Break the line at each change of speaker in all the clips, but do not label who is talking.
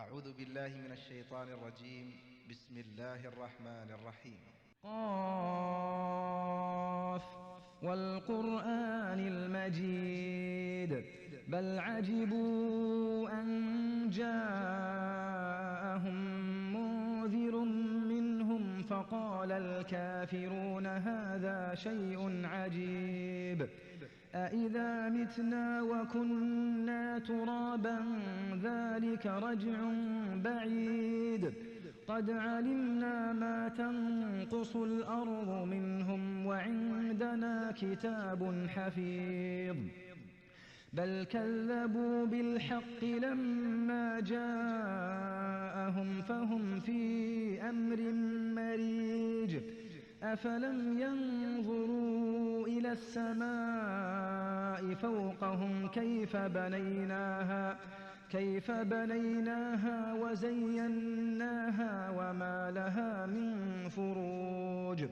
أعوذ بالله من الشيطان الرجيم. بسم الله الرحمن الرحيم.
قاف والقرآن المجيد بل عجبوا أن جاءهم منذر منهم فقال الكافرون هذا شيء عجيب أإذا متنا وكنا ترابا ذلك رجع بعيد قد علمنا ما تنقص الأرض منهم وعندنا كتاب حفيظ بل كذبوا بالحق لما جاءهم فهم في أمر مريج أفلم ينظروا إلى السماء فوقهم كيف بنيناها وزيناها وما لها من فروج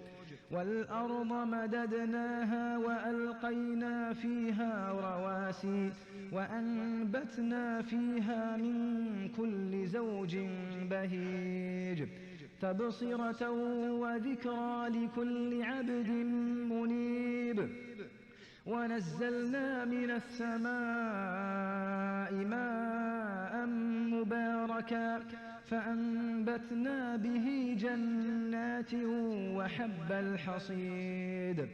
والأرض مددناها وألقينا فيها رواسي وأنبتنا فيها من كل زوج بهيج تبصرة وذكرى لكل عبد منيب ونزلنا من السماء ماء مباركا فأنبتنا به جنات وحب الحصيد